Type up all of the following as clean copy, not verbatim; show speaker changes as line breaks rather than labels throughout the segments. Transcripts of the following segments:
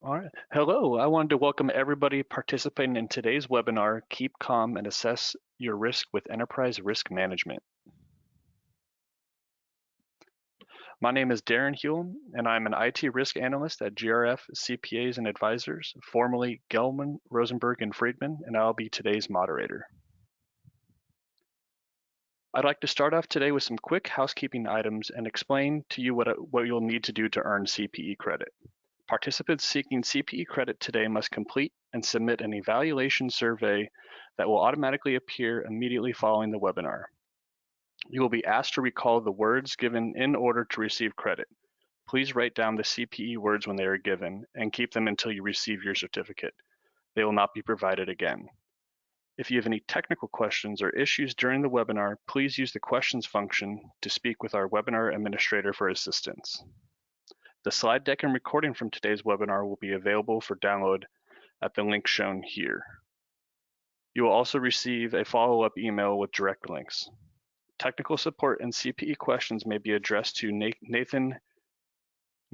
All right. Hello. I wanted to welcome everybody participating in today's webinar, Keep Calm and Assess Your Risk with Enterprise Risk Management. My name is Darren Hewell, and I'm an IT risk analyst at GRF CPAs and Advisors, formerly Gelman, Rosenberg, and Friedman, and I'll be today's moderator. I'd like to start off today with some quick housekeeping items and explain to you what you'll need to do to earn CPE credit. Participants seeking CPE credit today must complete and submit an evaluation survey that will automatically appear immediately following the webinar. You will be asked to recall the words given in order to receive credit. Please write down the CPE words when they are given and keep them until you receive your certificate. They will not be provided again. If you have any technical questions or issues during the webinar, please use the questions function to speak with our webinar administrator for assistance. The slide deck and recording from today's webinar will be available for download at the link shown here. You will also receive a follow-up email with direct links. Technical support and CPE questions may be addressed to Nathan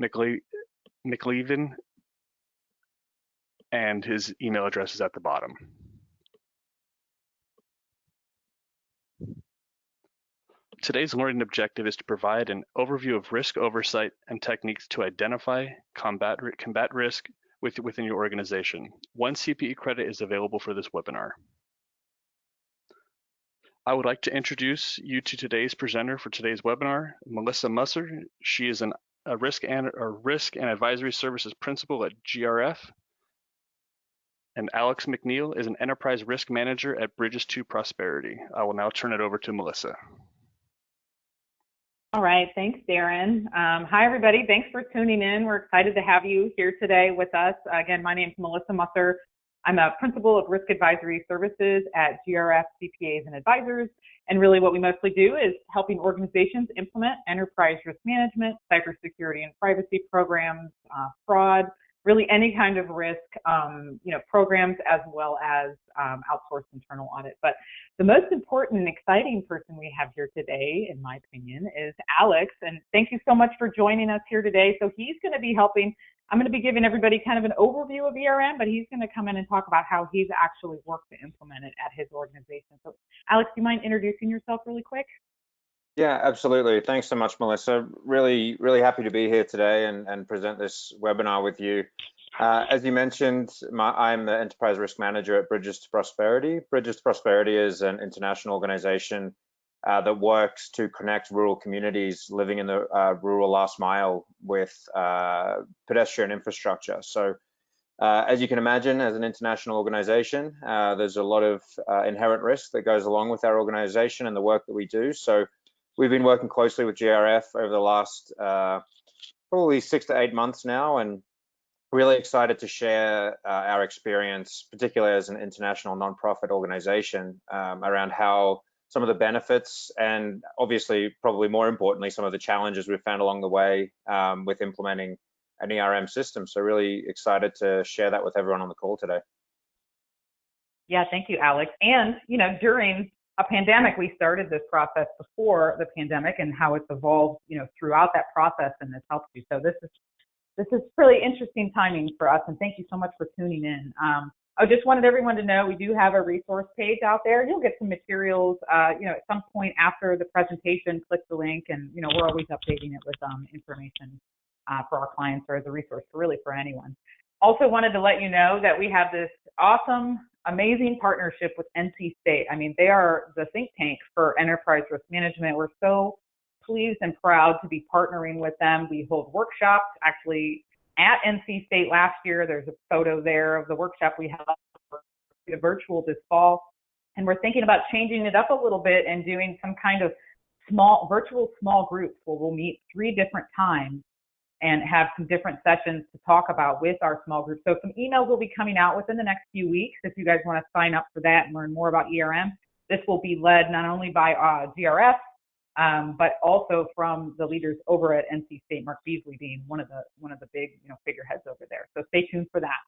McLeavin, and his email address is at the bottom. Today's learning objective is to provide an overview of risk oversight and techniques to identify, combat risk within your organization. 1 CPE credit is available for this webinar. I would like to introduce you to today's presenter for today's webinar, Melissa Musser. She is a risk and advisory services principal at GRF. And Alex McNeil is an enterprise risk manager at Bridges to Prosperity. I will now turn it over to Melissa.
All right, thanks, Darren. Hi, everybody. Thanks for tuning in. We're excited to have you here today with us. Again, my name is Melissa Musser. I'm a principal of risk advisory services at GRF CPAs and Advisors. And really what we mostly do is helping organizations implement enterprise risk management, cybersecurity and privacy programs, fraud, really any kind of risk, programs, as well as outsourced internal audit. But the most important and exciting person we have here today, in my opinion, is Alex. And thank you so much for joining us here today. So he's going to be helping. I'm going to be giving everybody kind of an overview of ERM, but he's going to come in and talk about how he's actually worked to implement it at his organization. So Alex, do you mind introducing yourself really quick?
Yeah, absolutely. Thanks so much, Melissa. Really happy to be here today and present this webinar with you. As you mentioned, I'm the Enterprise Risk Manager at Bridges to Prosperity. Bridges to Prosperity is an international organization that works to connect rural communities living in the rural last mile with pedestrian infrastructure. So as you can imagine, as an international organization, there's a lot of inherent risk that goes along with our organization and the work that we do. So we've been working closely with GRF over the last probably 6 to 8 months now, and really excited to share our experience, particularly as an international nonprofit organization, around how some of the benefits and obviously, probably more importantly, some of the challenges we've found along the way with implementing an ERM system. So really excited to share that with everyone on the call today.
Yeah, thank you, Alex. And, during a pandemic, we started this process before the pandemic, and how it's evolved, throughout that process, and it's helped you. So this is really interesting timing for us, and thank you so much for tuning in. I just wanted everyone to know we do have a resource page out there. You'll get some materials, at some point after the presentation. Click the link, and we're always updating it with information for our clients, or as a resource for anyone. Also wanted to let you know that we have this awesome, amazing partnership with NC State. I mean, they are the think tank for enterprise risk management. We're so pleased and proud to be partnering with them. We hold workshops actually at NC State last year. There's a photo there of the workshop we held virtual this fall. And we're thinking about changing it up a little bit and doing some kind of virtual small groups where we'll meet 3 different times and have some different sessions to talk about with our small group. So some emails will be coming out within the next few weeks if you guys want to sign up for that and learn more about ERM. This will be led not only by GRF, but also from the leaders over at NC State, Mark Beasley being one of the big figureheads over there. So stay tuned for that.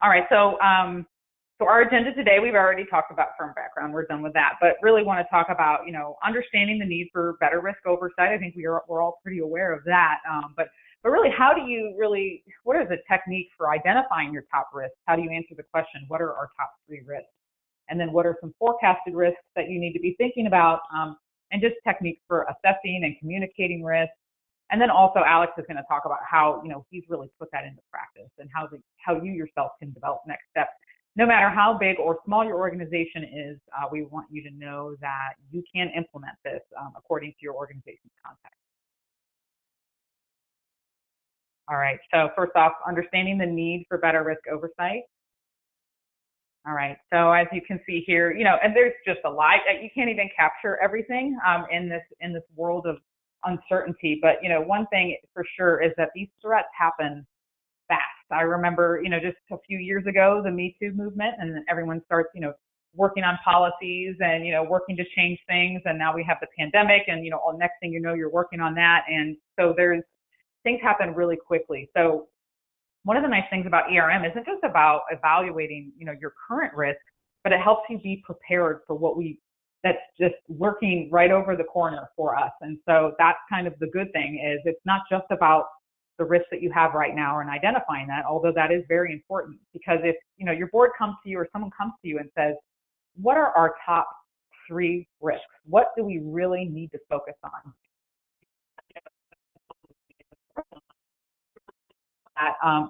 All right, so our agenda today, we've already talked about firm background. We're done with that, but really want to talk about understanding the need for better risk oversight. I think we're all pretty aware of that. But But really, what is the technique for identifying your top risks? How do you answer the question, what are our top 3 risks? And then what are some forecasted risks that you need to be thinking about? And just techniques for assessing and communicating risks. And then also Alex is going to talk about how, he's really put that into practice and how you yourself can develop next steps. No matter how big or small your organization is, we want you to know that you can implement this according to your organization's context. All right, so first off, understanding the need for better risk oversight. All right, so as you can see here, and there's just a lot. You can't even capture everything in this world of uncertainty. But one thing for sure is that these threats happen fast. I remember, just a few years ago, the Me Too movement, and everyone starts, working on policies and working to change things. And now we have the pandemic, and next thing you know, you're working on that. And so things happen really quickly. So one of the nice things about ERM isn't just about evaluating, your current risk, but it helps you be prepared for that's just lurking right over the corner for us. And so that's kind of the good thing, is it's not just about the risk that you have right now and identifying that, although that is very important, because if, your board comes to you or someone comes to you and says, what are our top 3 risks? What do we really need to focus on?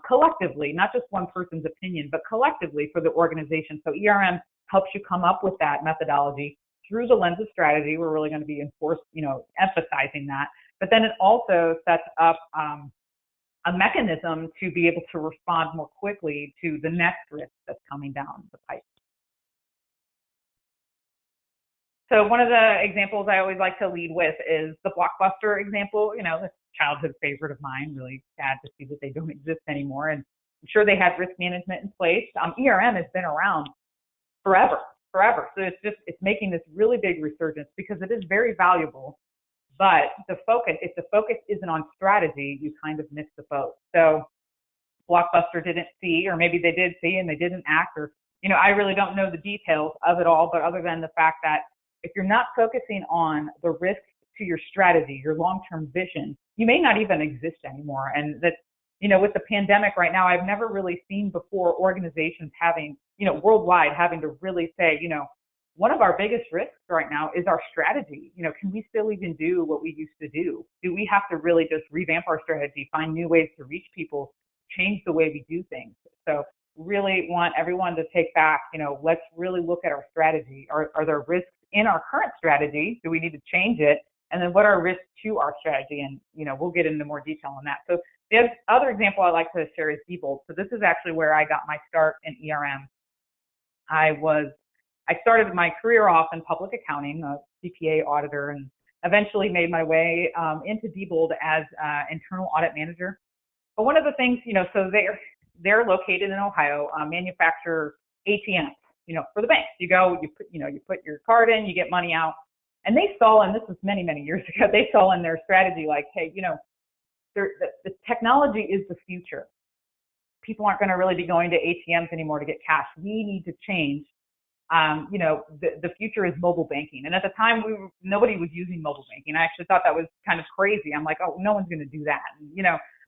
Collectively, not just one person's opinion, but collectively for the organization. So ERM helps you come up with that methodology through the lens of strategy. We're really going to be emphasizing that. But then it also sets up a mechanism to be able to respond more quickly to the next risk that's coming down the pipe. So one of the examples I always like to lead with is the Blockbuster example. This childhood favorite of mine. Really sad to see that they don't exist anymore. And I'm sure they had risk management in place. ERM has been around forever. So it's making this really big resurgence because it is very valuable. But if the focus isn't on strategy, you kind of miss the boat. So Blockbuster didn't see, or maybe they did see and they didn't act, or, I really don't know the details of it all, but other than the fact that if you're not focusing on the risks to your strategy, your long-term vision, you may not even exist anymore. And that, with the pandemic right now, I've never really seen before organizations having, worldwide having to really say, one of our biggest risks right now is our strategy. Can we still even do what we used to do? Do we have to really just revamp our strategy, find new ways to reach people, change the way we do things? So really want everyone to take back, let's really look at our strategy. Are there risks in our current strategy? Do we need to change it? And then what are risks to our strategy? And, we'll get into more detail on that. So the other example I like to share is Diebold. So this is actually where I got my start in ERM. I started my career off in public accounting, a CPA auditor, and eventually made my way into Diebold as internal audit manager. But one of the things, so they're located in Ohio, manufacture ATMs, for the banks. You go, you put your card in, you get money out. And they saw, and this was many, many years ago, they saw in their strategy, like, hey, the technology is the future. People aren't going to really be going to ATMs anymore to get cash. We need to change. The future is mobile banking. And at the time, nobody was using mobile banking. I actually thought that was kind of crazy. I'm like, oh, no one's going to do that.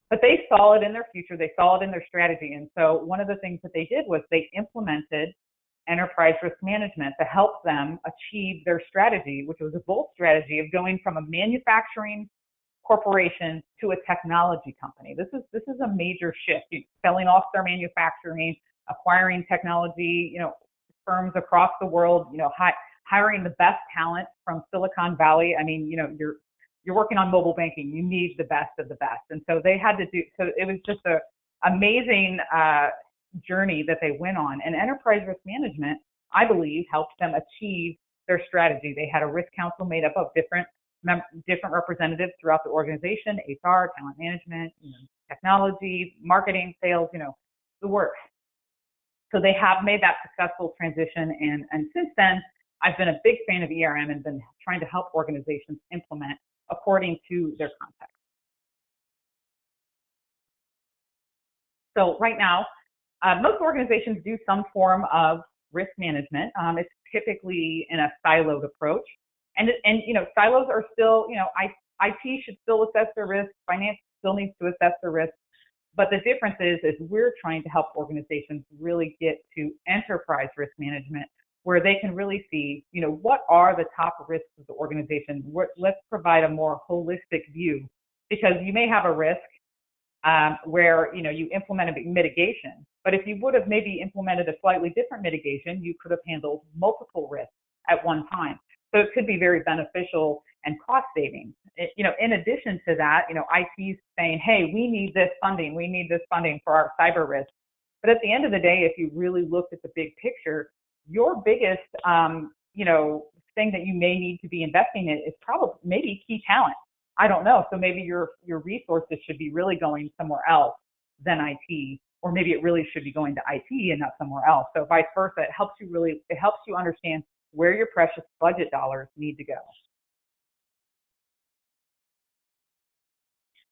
But they saw it in their future. They saw it in their strategy. And so one of the things that they did was they implemented enterprise risk management to help them achieve their strategy, which was a bold strategy of going from a manufacturing corporation to a technology company. This is a major shift. Selling off their manufacturing, acquiring technology, firms across the world, hiring the best talent from Silicon Valley. I mean, you're working on mobile banking. You need the best of the best. And so they had to do, so it was just a amazing journey that they went on. And enterprise risk management, I believe, helped them achieve their strategy. They had a risk council made up of different representatives throughout the organization, HR, talent management, technology, marketing, sales, the works. So they have made that successful transition. And since then, I've been a big fan of ERM and been trying to help organizations implement according to their context. So right now, most organizations do some form of risk management. It's typically in a siloed approach. And silos are still, IT should still assess their risk, finance still needs to assess the risk. But the difference is we're trying to help organizations really get to enterprise risk management, where they can really see, what are the top risks of the organization? Let's provide a more holistic view, because you may have a risk where, you implement a mitigation, but if you would have maybe implemented a slightly different mitigation, you could have handled multiple risks at one time. So it could be very beneficial and cost saving. In addition to that, IT's saying, hey, we need this funding for our cyber risk. But at the end of the day, if you really looked at the big picture, your biggest, thing that you may need to be investing in is probably maybe key talent. I don't know. So maybe your resources should be really going somewhere else than IT, or maybe it really should be going to IT and not somewhere else. So vice versa, it helps you understand where your precious budget dollars need to go.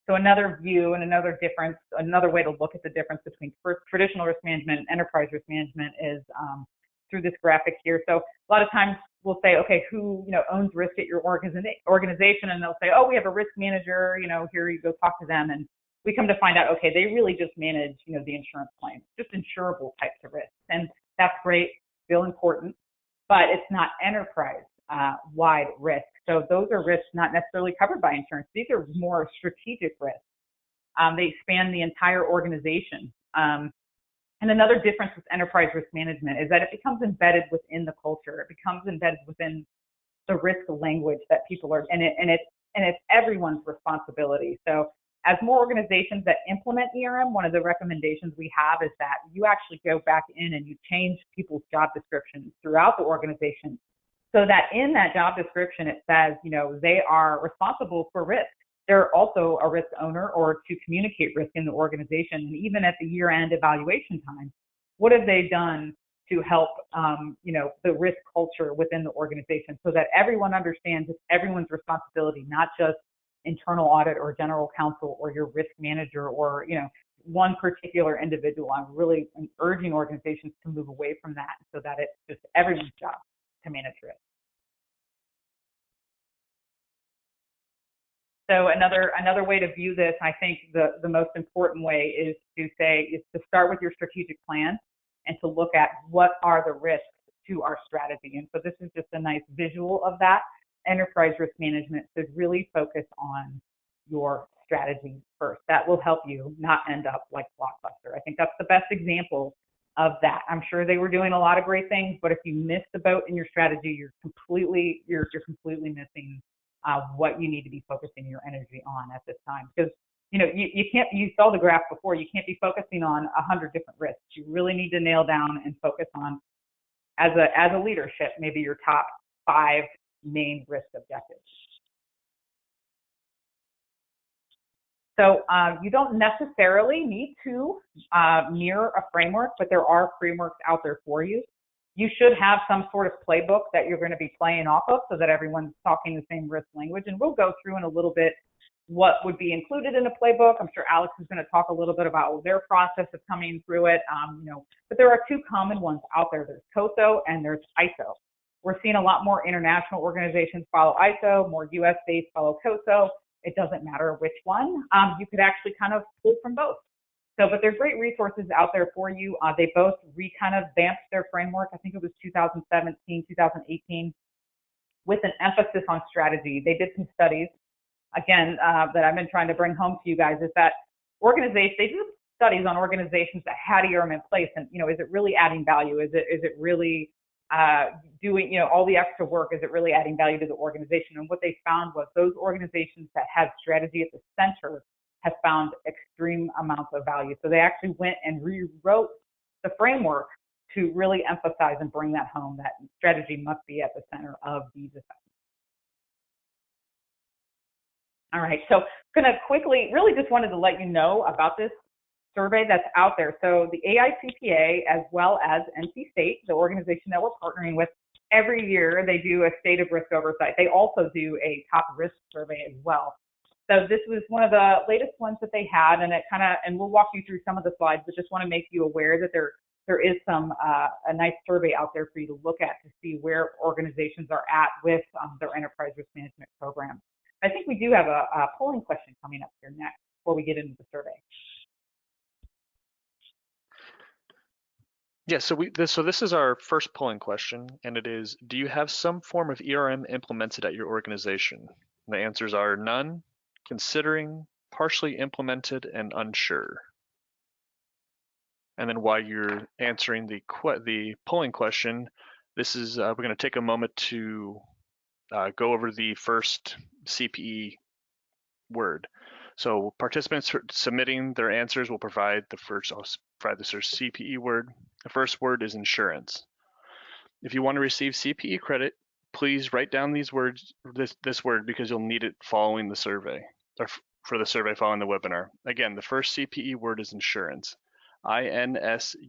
So another view and another difference, another way to look at the difference between traditional risk management and enterprise risk management is through this graphic here. So a lot of times we'll say, okay, who owns risk at your organization, and they'll say, oh, we have a risk manager. Here you go talk to them, and we come to find out, okay, they really just manage the insurance claims, just insurable types of risks, and that's great, still important, but it's not enterprise wide risk. So those are risks not necessarily covered by insurance. These are more strategic risks. They span the entire organization. And another difference with enterprise risk management is that it becomes embedded within the culture. It becomes embedded within the risk language that people are, and it's everyone's responsibility. So as more organizations that implement ERM, one of the recommendations we have is that you actually go back in and you change people's job descriptions throughout the organization, so that in that job description it says, they are responsible for risk. They're also a risk owner, or to communicate risk in the organization. And even at the year-end evaluation time, what have they done to help, the risk culture within the organization, so that everyone understands it's everyone's responsibility, not just internal audit or general counsel or your risk manager or, one particular individual. I'm really urging organizations to move away from that, so that it's just everyone's job to manage risk. So another way to view this, I think the most important way is to start with your strategic plan and to look at what are the risks to our strategy. And so this is just a nice visual of that. Enterprise risk management should really focus on your strategy first. That will help you not end up like Blockbuster. I think that's the best example of that. I'm sure they were doing a lot of great things, but if you miss the boat in your strategy, you're completely missing what you need to be focusing your energy on at this time. Because you can't, you saw the graph before, you can't be focusing on 100 different risks. You really need to nail down and focus on, as a leadership, maybe your top 5 main risk objectives. So you don't necessarily need to mirror a framework, but there are frameworks out there for you. You should have some sort of playbook that you're going to be playing off of, so that everyone's talking the same risk language. And we'll go through in a little bit what would be included in a playbook. I'm sure Alex is going to talk a little bit about their process of coming through it. But there are 2 common ones out there. There's COSO and there's ISO. We're seeing a lot more international organizations follow ISO, more US-based follow COSO. It doesn't matter which one. You could actually kind of pull from both. So, but there's great resources out there for you. They both kind of vamped their framework. I think it was 2017, 2018, with an emphasis on strategy. They did some studies, again, that I've been trying to bring home to you guys, is that they do studies on organizations that had ERM in place, and, is it really adding value? Is it really doing, all the extra work? Is it really adding value to the organization? And what they found was those organizations that had strategy at the center have found extreme amounts of value. So they actually went and rewrote the framework to really emphasize and bring that home, that strategy must be at the center of these assessments. All right, so I'm going to quickly, really just wanted to let you know about this survey that's out there. So the AICPA, as well as NC State, the organization that we're partnering with, every year they do a state of risk oversight. They also do a top risk survey as well. So this was one of the latest ones that they had, and and we'll walk you through some of the slides, but just want to make you aware that there is a nice survey out there for you to look at to see where organizations are at with their enterprise risk management program. I think we do have a polling question coming up here next. before we get into the survey.
Yeah, so this is our first polling question, and it is, do you have some form of ERM implemented at your organization? And the answers are none, considering, partially implemented, and unsure. And then while you're answering the polling question, this is we're going to take a moment to go over the first CPE word. So participants submitting their answers will provide the first, I'll provide this first CPE word. The first word is insurance. If you want to receive CPE credit, please write down these words, this word, because you'll need it following the survey, or for the survey following the webinar. Again, the first CPE word is insurance. INSURANCE.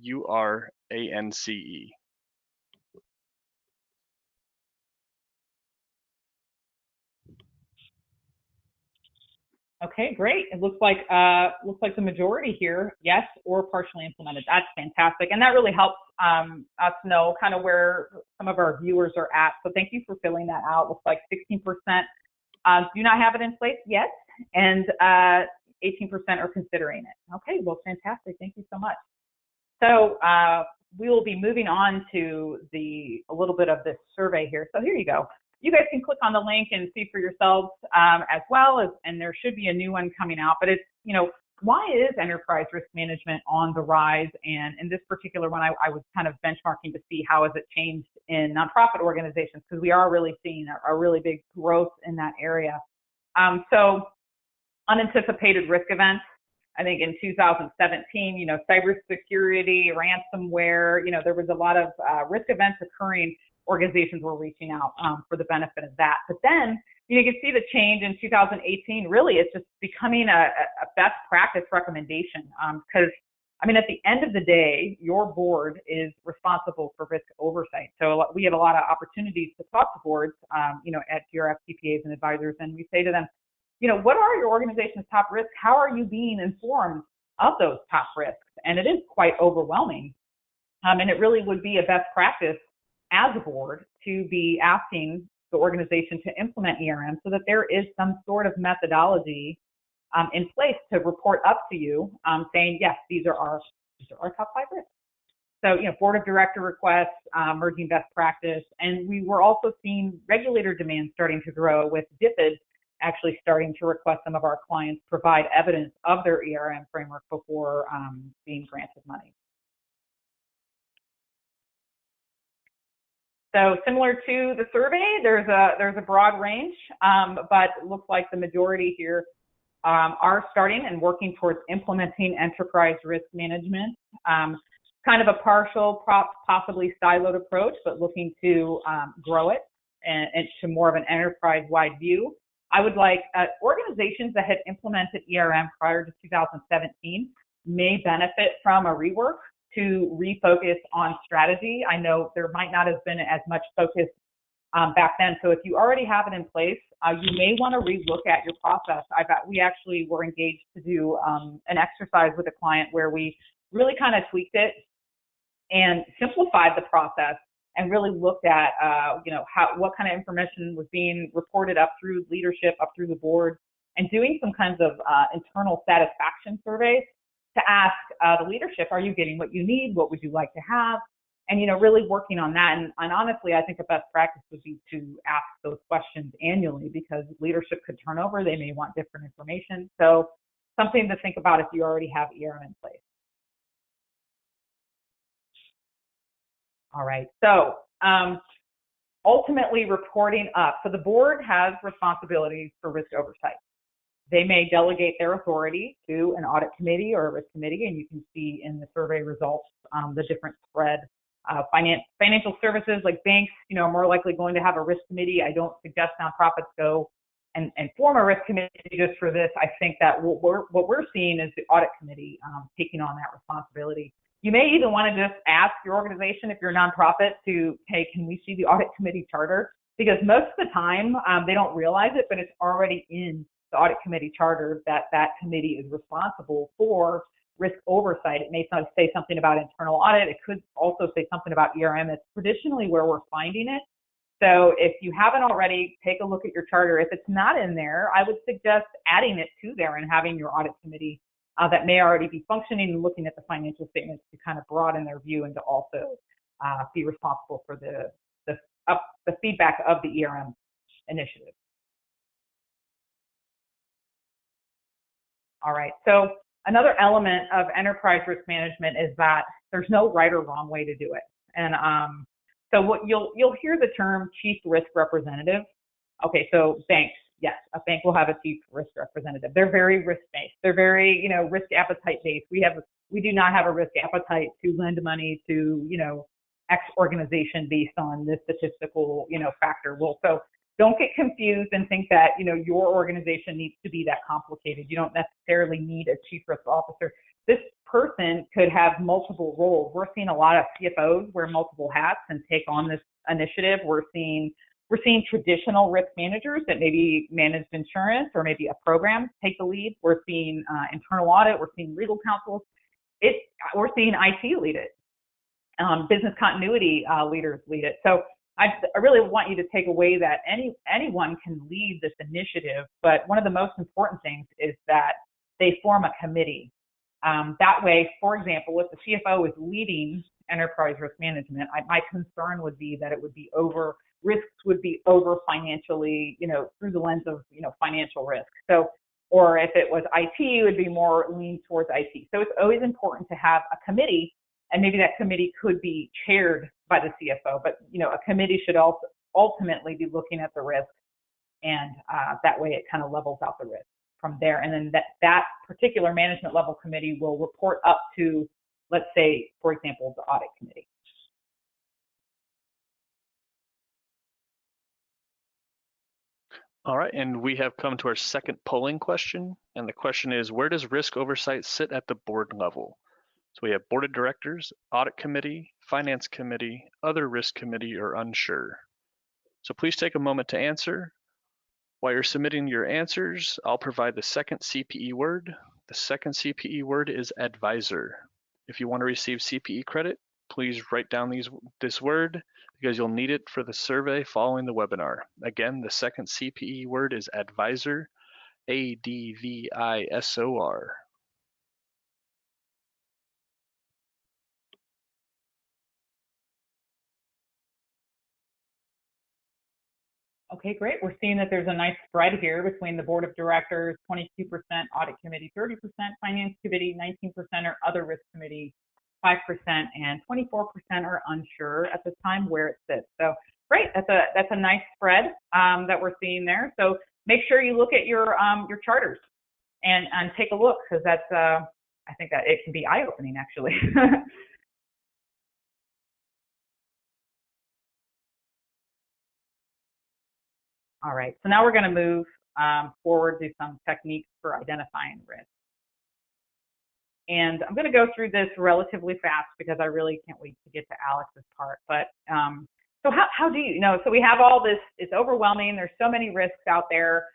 Okay, great. It looks like the majority here, yes, or partially implemented. That's fantastic, and that really helps us know kind of where some of our viewers are at. So thank you for filling that out. Looks like 16% do not have it in place yet, and 18% are considering it. Okay, well, fantastic. Thank you so much. So we will be moving on to a little bit of this survey here. So here you go. You guys can click on the link and see for yourselves as well as, and there should be a new one coming out, but it's, why is enterprise risk management on the rise? And in this particular one, I was kind of benchmarking to see how has it changed in nonprofit organizations, because we are really seeing a really big growth in that area. So unanticipated risk events. I think in 2017, cybersecurity, ransomware, there was a lot of risk events occurring. Organizations were reaching out for the benefit of that. But then you can see the change in 2018. Really, it's just becoming a best practice recommendation, because, at the end of the day, your board is responsible for risk oversight. So we have a lot of opportunities to talk to boards, at GRF CPAs and Advisors, and we say to them, what are your organization's top risks? How are you being informed of those top risks? And it is quite overwhelming. And it really would be a best practice as a board to be asking the organization to implement ERM so that there is some sort of methodology in place to report up to you, saying, yes, these are our top 5 risks. So, board of director requests, merging best practice. And we were also seeing regulator demands starting to grow, with DFID actually starting to request some of our clients provide evidence of their ERM framework before being granted money. So similar to the survey, there's a broad range, but it looks like the majority here are starting and working towards implementing enterprise risk management. Kind of a partial, possibly siloed approach, but looking to grow it and to more of an enterprise-wide view. I would like organizations that had implemented ERM prior to 2017 may benefit from a rework to refocus on strategy. I know there might not have been as much focus back then. So if you already have it in place, you may want to relook at your process. We actually were engaged to do an exercise with a client where we really kind of tweaked it and simplified the process, and really looked at what kind of information was being reported up through leadership, up through the board, and doing some kinds of internal satisfaction surveys to ask the leadership, are you getting what you need? What would you like to have? And, really working on that. And honestly, I think a best practice would be to ask those questions annually, because leadership could turn over. They may want different information. So something to think about if you already have ERM in place. All right, so ultimately reporting up. So the board has responsibilities for risk oversight. They may delegate their authority to an audit committee or a risk committee, and you can see in the survey results the different spread. Financial services like banks, are more likely going to have a risk committee. I don't suggest nonprofits go and form a risk committee just for this. I think that what we're seeing is the audit committee taking on that responsibility. You may even want to just ask your organization, if you're a nonprofit, to, hey, can we see the audit committee charter? Because most of the time they don't realize it, but it's already in the audit committee charter that committee is responsible for risk oversight. It may say something about internal audit. It could also say something about ERM. It's traditionally where we're finding it. So if you haven't already, take a look at your charter. If it's not in there, I would suggest adding it to there and having your audit committee that may already be functioning and looking at the financial statements to kind of broaden their view and to also be responsible for the feedback of the ERM initiative. All right, so another element of enterprise risk management is that there's no right or wrong way to do it. And so what you'll hear the term chief risk representative. Okay, so banks, yes, a bank will have a chief risk representative. They're very risk-based. They're very, risk appetite-based. We do not have a risk appetite to lend money to, X organization based on this statistical, factor. Well, so don't get confused and think that, your organization needs to be that complicated. You don't necessarily need a chief risk officer. This person could have multiple roles. We're seeing a lot of CFOs wear multiple hats and take on this initiative. We're seeing traditional risk managers that maybe managed insurance or maybe a program take the lead. We're seeing internal audit. We're seeing legal counsel. We're seeing IT lead it. Business continuity leaders lead it. So I really want you to take away that anyone can lead this initiative, but one of the most important things is that they form a committee. That way, for example, if the CFO is leading enterprise risk management, my concern would be that risks would be over financially, through the lens of, financial risk. So, or if it was IT, it would be more lean towards IT. So it's always important to have a committee, and maybe that committee could be chaired by the CFO, but, a committee should also ultimately be looking at the risk, and that way it kind of levels out the risk from there. And then that particular management level committee will report up to, let's say, for example, the audit committee.
All right, and we have come to our second polling question, and the question is, where does risk oversight sit at the board level? So we have board of directors, audit committee, finance committee, other risk committee, or unsure. So please take a moment to answer. While you're submitting your answers, I'll provide the second CPE word. The second CPE word is advisor. If you want to receive CPE credit, please write down this word because you'll need it for the survey following the webinar. Again, the second CPE word is advisor, ADVISOR.
Okay, great. We're seeing that there's a nice spread here between the board of directors, 22%, audit committee, 30%, finance committee, 19% are other risk committee, 5%, and 24% are unsure at the time where it sits. So great, that's a nice spread that we're seeing there. So make sure you look at your charters and take a look, because that's I think that it can be eye-opening actually. All right, so now we're going to move forward to some techniques for identifying risk. And I'm going to go through this relatively fast because I really can't wait to get to Alex's part. But so how do you know? So we have all this, it's overwhelming. There's so many risks out there.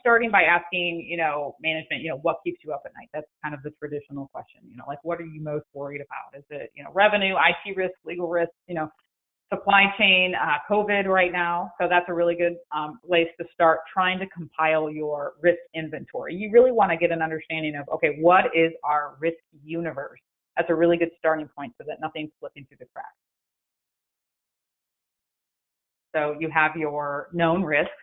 Starting by asking, management, what keeps you up at night? That's kind of the traditional question, like what are you most worried about? Is it, revenue, IT risk, legal risk, supply chain, COVID right now. So that's a really good place to start trying to compile your risk inventory. You really want to get an understanding of, okay, what is our risk universe? That's a really good starting point so that nothing's slipping through the cracks. So you have your known risks.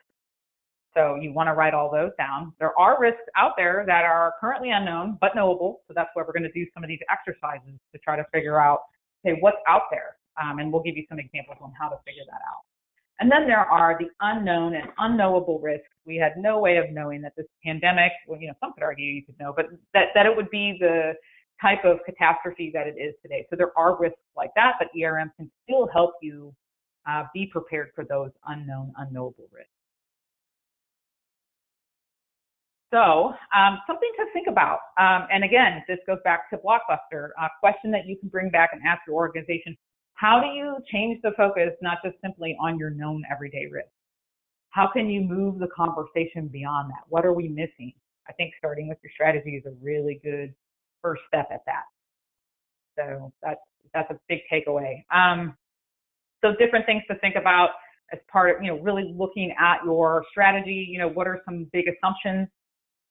So you want to write all those down. There are risks out there that are currently unknown but knowable. So that's why we're going to do some of these exercises to try to figure out, okay, what's out there? And we'll give you some examples on how to figure that out. And then there are the unknown and unknowable risks. We had no way of knowing that this pandemic, well, some could argue you could know, but that it would be the type of catastrophe that it is today. So there are risks like that, but ERM can still help you be prepared for those unknown, unknowable risks. So something to think about. And again, this goes back to Blockbuster, a question that you can bring back and ask your organization. How do you change the focus, not just simply on your known everyday risks? How can you move the conversation beyond that? What are we missing? I think starting with your strategy is a really good first step at that. So that's a big takeaway. So different things to think about. as part of, really looking at your strategy. What are some big assumptions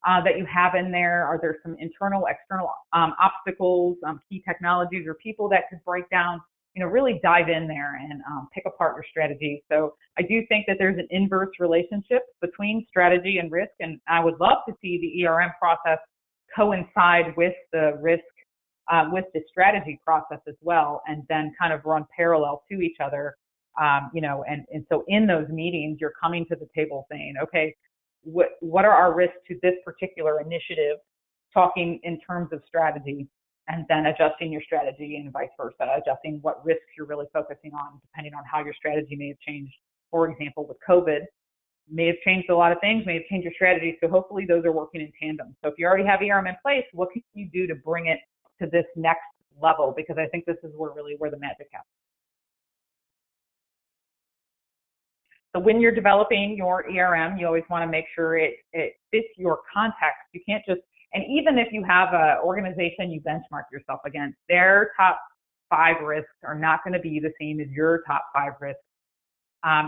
that you have in there? Are there some internal, external obstacles, key technologies or people that could break down? Really dive in there and pick apart your strategy. So I do think that there's an inverse relationship between strategy and risk, and I would love to see the ERM process coincide with the risk, with the strategy process as well, and then kind of run parallel to each other. And so in those meetings, you're coming to the table saying, okay, what are our risks to this particular initiative, talking in terms of strategy, and then adjusting your strategy and vice versa, adjusting what risks you're really focusing on, depending on how your strategy may have changed. For example, with COVID, may have changed a lot of things, may have changed your strategy. So hopefully those are working in tandem. So if you already have ERM in place, what can you do to bring it to this next level? Because I think this is where the magic happens. So when you're developing your ERM, you always want to make sure it fits your context. You can't just, and even if you have an organization you benchmark yourself against, their top 5 risks are not going to be the same as your top 5 risks.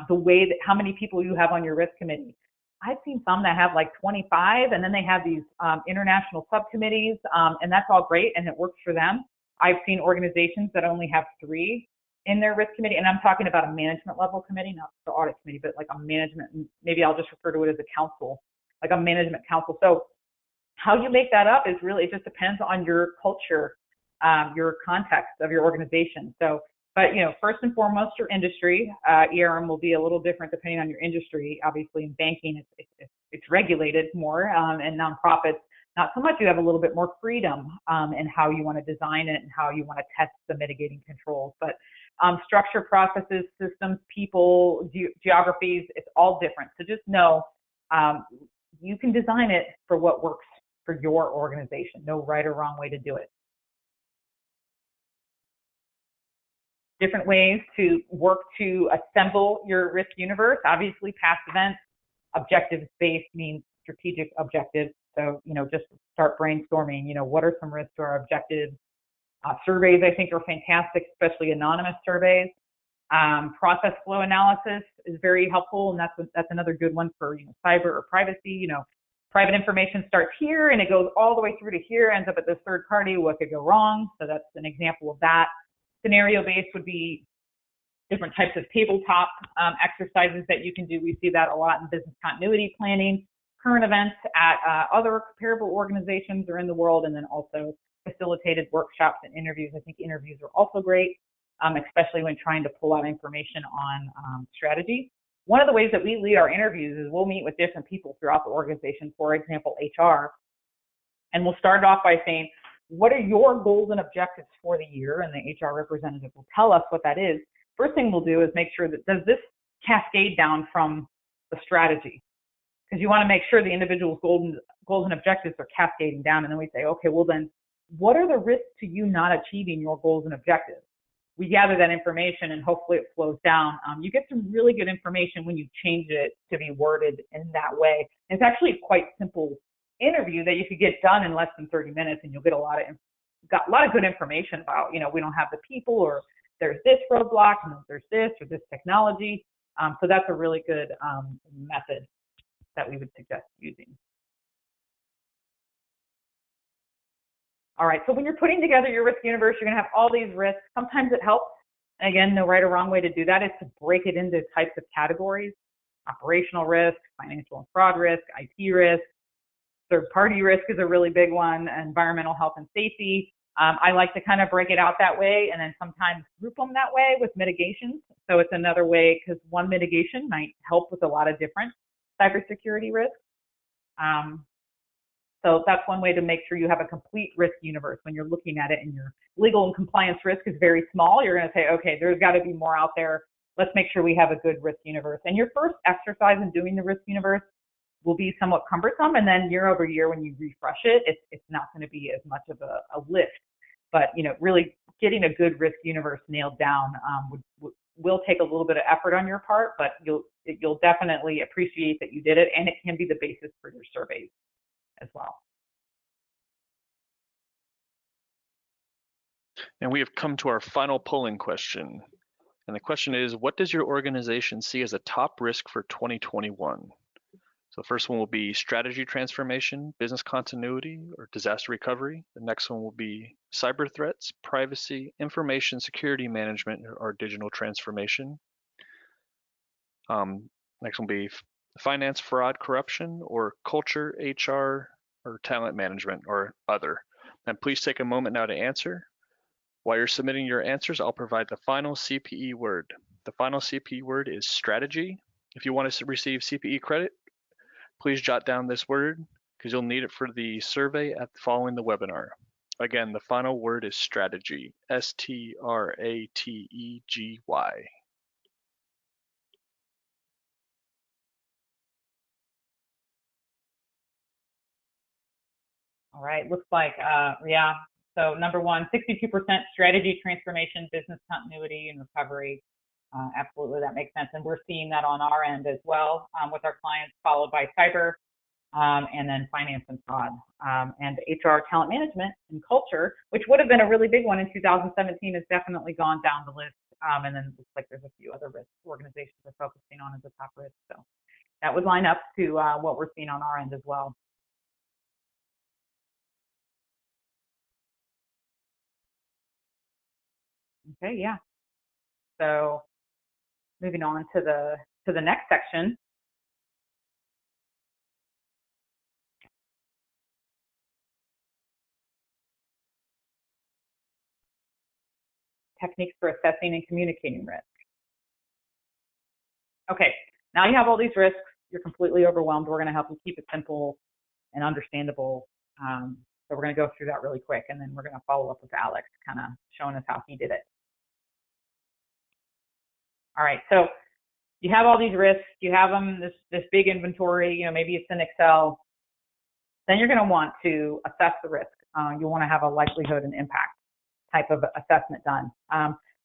The way that, how many people you have on your risk committee. I've seen some that have like 25, and then they have these international subcommittees, and that's all great, and it works for them. I've seen organizations that only have 3 in their risk committee, and I'm talking about a management level committee, not the audit committee, but like a management, maybe I'll just refer to it as a council, like a management council. So how you make that up is really, it just depends on your culture, your context of your organization. So, but first and foremost, your industry, ERM will be a little different depending on your industry. Obviously in banking, it's regulated more, and nonprofits, not so much. You have a little bit more freedom in how you want to design it and how you want to test the mitigating controls. But structure, processes, systems, people, geographies, it's all different. So just know you can design it for what works for your organization. No right or wrong way to do it. Different ways to work to assemble your risk universe. Obviously, past events, objectives-based means strategic objectives. So, just start brainstorming, what are some risks to our objectives? Surveys, I think, are fantastic, especially anonymous surveys. Process flow analysis is very helpful, and that's another good one for cyber or privacy. Private information starts here and it goes all the way through to here, ends up at this third party. What could go wrong? So that's an example of that. Scenario-based would be different types of tabletop exercises that you can do. We see that a lot in business continuity planning, current events at other comparable organizations or in the world, and then also facilitated workshops and interviews. I think interviews are also great, especially when trying to pull out information on strategy. One of the ways that we lead our interviews is we'll meet with different people throughout the organization, for example, HR, and we'll start off by saying, what are your goals and objectives for the year? And the HR representative will tell us what that is. First thing we'll do is make sure that, does this cascade down from the strategy? Because you want to make sure the individual's goals and objectives are cascading down. And then we say, okay, well then, what are the risks to you not achieving your goals and objectives? We gather that information and hopefully it flows down. You get some really good information when you change it to be worded in that way. It's actually a quite simple interview that you could get done in less than 30 minutes, and you'll get a lot of good information about, we don't have the people, or there's this roadblock, and there's this or this technology. So that's a really good method that we would suggest using. All right, so when you're putting together your risk universe, you're going to have all these risks. Sometimes it helps. Again, no right or wrong way to do that is to break it into types of categories: operational risk, financial and fraud risk, IT risk, third-party risk is a really big one, environmental health and safety. I like to kind of break it out that way, and then sometimes group them that way with mitigations. So it's another way, because one mitigation might help with a lot of different cybersecurity risks. So that's one way to make sure you have a complete risk universe when you're looking at it, and your legal and compliance risk is very small. You're going to say, okay, there's got to be more out there. Let's make sure we have a good risk universe. And your first exercise in doing the risk universe will be somewhat cumbersome, and then year over year when you refresh it, it's not going to be as much of a lift. But really getting a good risk universe nailed down will take a little bit of effort on your part, but you'll definitely appreciate that you did it, and it can be the basis for your surveys as well.
And we have come to our final polling question. And the question is, what does your organization see as a top risk for 2021? So the first one will be strategy transformation, business continuity, or disaster recovery. The next one will be cyber threats, privacy, information security management, or digital transformation. Next one will be finance, fraud, corruption, or culture, HR, or talent management, or other. And please take a moment now to answer. While you're submitting your answers, I'll provide the final CPE word. The final CPE word is strategy. If you want to receive CPE credit, please jot down this word because you'll need it for the survey following the webinar. Again, the final word is strategy, STRATEGY.
All right, looks like, yeah. So number one, 62% strategy transformation, business continuity, and recovery. Absolutely, that makes sense. And we're seeing that on our end as well with our clients, followed by cyber, and then finance and fraud, and HR, talent management, and culture, which would have been a really big one in 2017, has definitely gone down the list. And then it looks like there's a few other risks organizations are focusing on as a top risk. So that would line up to what we're seeing on our end as well. Okay, yeah. So moving on to the next section. Techniques for assessing and communicating risk. Okay, now you have all these risks. You're completely overwhelmed. We're going to help you keep it simple and understandable. So we're going to go through that really quick, and then we're going to follow up with Alex, kind of showing us how he did it. All right, so you have all these risks. You have them, this big inventory. You know, maybe it's in Excel. Then you're going to want to assess the risk. You want to have a likelihood and impact type of assessment done.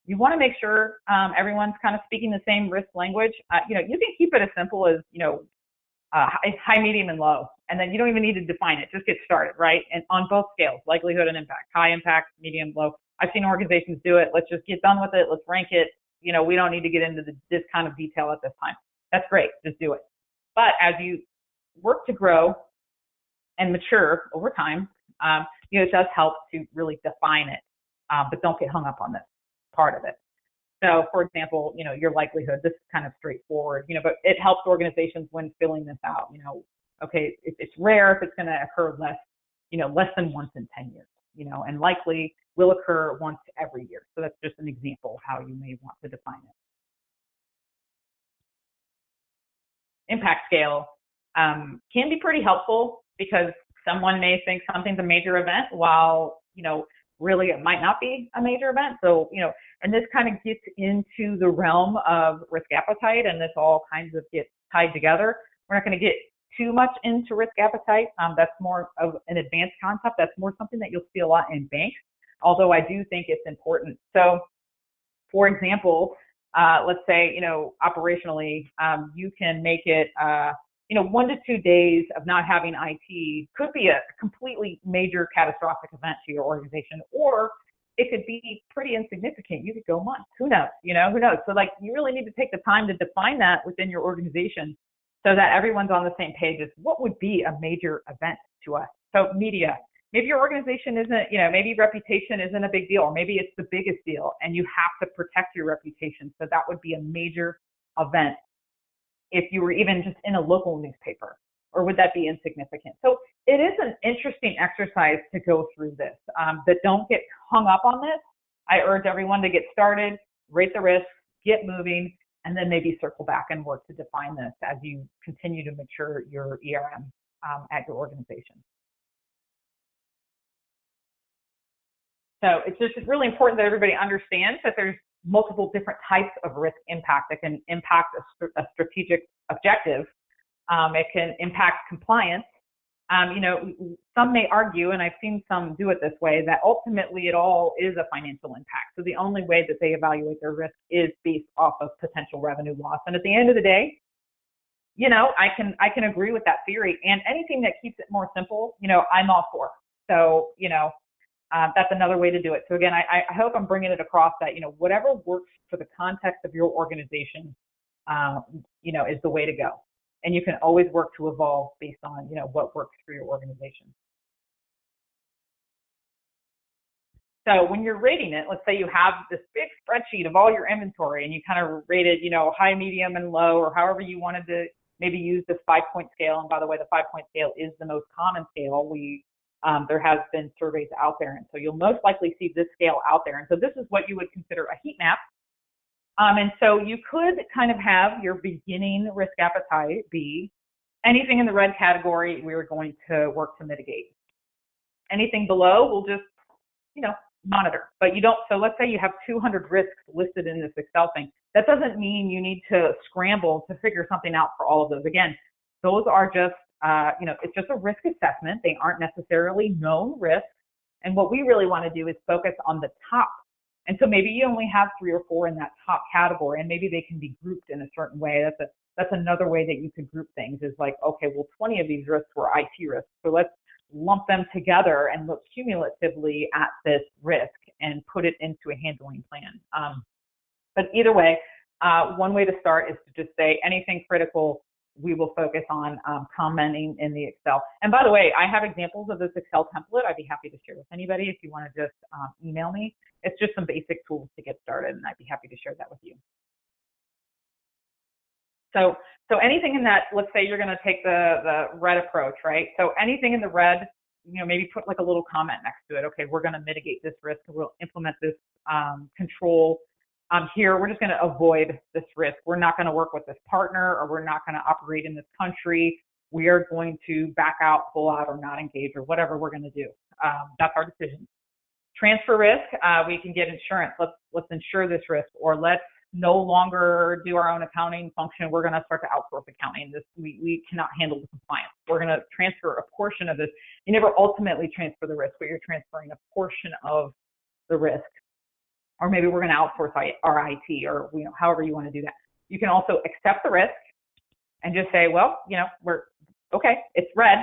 You want to make sure everyone's kind of speaking the same risk language. You know, you can keep it as simple as, you know, high, medium, and low. And then you don't even need to define it. Just get started, right? And on both scales, likelihood and impact, high impact, medium, low. I've seen organizations do it. Let's just get done with it. Let's rank it. You know, we don't need to get into this kind of detail at this time. That's great. Just do it. But as you work to grow and mature over time, you know, it does help to really define it. But don't get hung up on this part of it. So, for example, you know, your likelihood, this is kind of straightforward, you know, but it helps organizations when filling this out, you know, okay, if it's rare, if it's going to occur less, you know, less than once in 10 years, you know, and likely will occur once every year. So that's just an example of how you may want to define it. Impact scale can be pretty helpful because someone may think something's a major event while, you know, really it might not be a major event. So, you know, and this kind of gets into the realm of risk appetite, and this all kinds of gets tied together. We're not going to get too much into risk appetite. That's more of an advanced concept. That's more something that you'll see a lot in banks, although I do think it's important. So, for example, let's say, you know, operationally, you can make it, you know, 1 to 2 days of not having IT could be a completely major catastrophic event to your organization, or it could be pretty insignificant. You could go months. Who knows? You know, who knows? So, like, you really need to take the time to define that within your organization so that everyone's on the same page as what would be a major event to us. So, media. Maybe your organization isn't, you know, maybe reputation isn't a big deal, or maybe it's the biggest deal, and you have to protect your reputation. So that would be a major event if you were even just in a local newspaper, or would that be insignificant? So it is an interesting exercise to go through this, but don't get hung up on this. I urge everyone to get started, rate the risk, get moving, and then maybe circle back and work to define this as you continue to mature your ERM at your organization. So it's just really important that everybody understands that there's multiple different types of risk impact that can impact a strategic objective. It can impact compliance. You know, some may argue, and I've seen some do it this way, that ultimately it all is a financial impact. So the only way that they evaluate their risk is based off of potential revenue loss. And at the end of the day, you know, I can agree with that theory. And anything that keeps it more simple, you know, I'm all for. So, you know, That's another way to do it. So again, I hope I'm bringing it across that, you know, whatever works for the context of your organization, you know, is the way to go. And you can always work to evolve based on, you know, what works for your organization. So when you're rating it, let's say you have this big spreadsheet of all your inventory and you kind of rated, you know, high, medium, and low, or however you wanted to maybe use this 5-point scale. And by the way, the 5-point scale is the most common scale. There has been surveys out there. And so you'll most likely see this scale out there. And so this is what you would consider a heat map. And so you could kind of have your beginning risk appetite be anything in the red category we are going to work to mitigate. Anything below, we'll just, you know, monitor. But you don't, so let's say you have 200 risks listed in this Excel thing. That doesn't mean you need to scramble to figure something out for all of those. Again, those are just, you know, it's just a risk assessment. They aren't necessarily known risks. And what we really want to do is focus on the top. And so maybe you only have 3 or 4 in that top category, and maybe they can be grouped in a certain way. That's another way that you could group things, is like, okay, well, 20 of these risks were IT risks. So let's lump them together and look cumulatively at this risk and put it into a handling plan. But either way, one way to start is to just say anything critical, we will focus on commenting in the Excel. And by the way, I have examples of this Excel template I'd be happy to share with anybody if you want to just email me. It's just some basic tools to get started, and I'd be happy to share that with you. So anything in that, let's say you're going to take the red approach, right? So anything in the red, you know, maybe put like a little comment next to it. Okay, we're going to mitigate this risk. We'll implement this control. Here, we're just going to avoid this risk. We're not going to work with this partner, or we're not going to operate in this country. We are going to back out, pull out, or not engage, or whatever we're going to do. That's our decision. Transfer risk, we can get insurance. Let's insure this risk, or let's no longer do our own accounting function. We're going to start to outsource accounting. We cannot handle the compliance. We're going to transfer a portion of this. You never ultimately transfer the risk, but you're transferring a portion of the risk. Or maybe we're going to outsource our IT, or, you know, however you want to do that. You can also accept the risk and just say, well, you know, okay, it's red,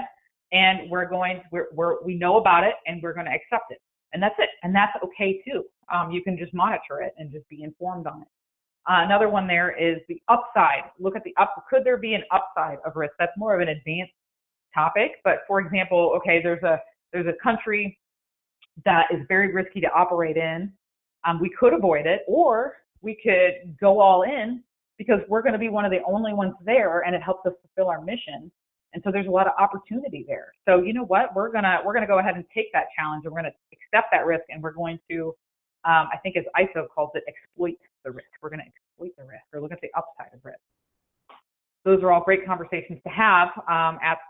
and we know about it, and we're going to accept it. And that's it. And that's okay too. You can just monitor it and just be informed on it. Another one there is the upside. Look at could there be an upside of risk? That's more of an advanced topic. But for example, okay, there's a country that is very risky to operate in. We could avoid it, or we could go all in because we're going to be one of the only ones there, and it helps us fulfill our mission. And so there's a lot of opportunity there. So you know what? We're gonna go ahead and take that challenge, and we're going to accept that risk, and we're going to, I think as ISO calls it, exploit the risk. We're going to exploit the risk, or look at the upside of risk. Those are all great conversations to have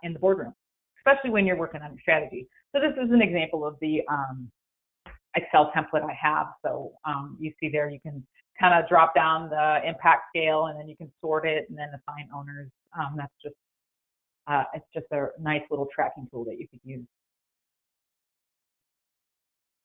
in the boardroom, especially when you're working on your strategy. So this is an example of the Excel template I have. So you see there, you can kind of drop down the impact scale, and then you can sort it and then assign owners. That's just, it's just a nice little tracking tool that you could use.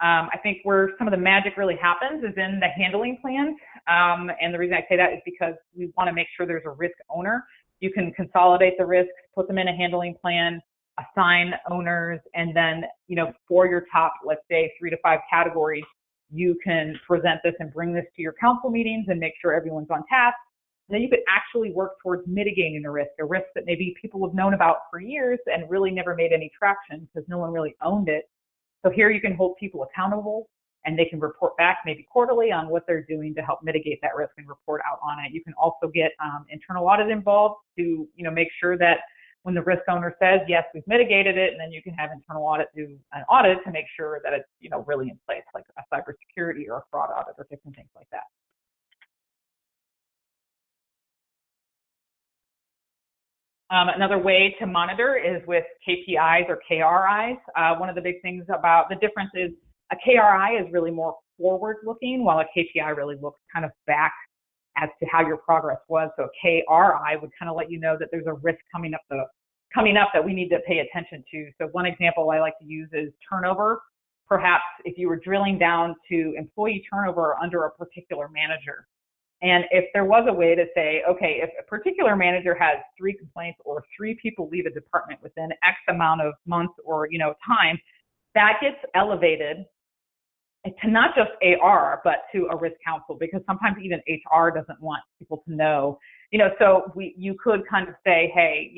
I think where some of the magic really happens is in the handling plans. And the reason I say that is because we want to make sure there's a risk owner. You can consolidate the risks, put them in a handling plan, assign owners, and then, you know, for your top, let's say 3 to 5 categories, you can present this and bring this to your council meetings and make sure everyone's on task. And then you could actually work towards mitigating a risk that maybe people have known about for years and really never made any traction because no one really owned it. So here you can hold people accountable, and they can report back maybe quarterly on what they're doing to help mitigate that risk and report out on it. You can also get internal audit involved to, you know, make sure that when the risk owner says, yes, we've mitigated it, and then you can have internal audit do an audit to make sure that it's, you know, really in place, like a cybersecurity or a fraud audit or different things like that. Another way to monitor is with KPIs or KRIs. One of the big things about the difference is a KRI is really more forward-looking, while a KPI really looks kind of back as to how your progress was. So a KRI would kind of let you know that there's a risk coming up that we need to pay attention to. So one example I like to use is turnover. Perhaps if you were drilling down to employee turnover under a particular manager, and if there was a way to say, okay, if a particular manager has 3 complaints or 3 people leave a department within X amount of months or, you know, time, that gets elevated to not just AR, but to a risk counsel, because sometimes even HR doesn't want people to know, so you could kind of say, hey,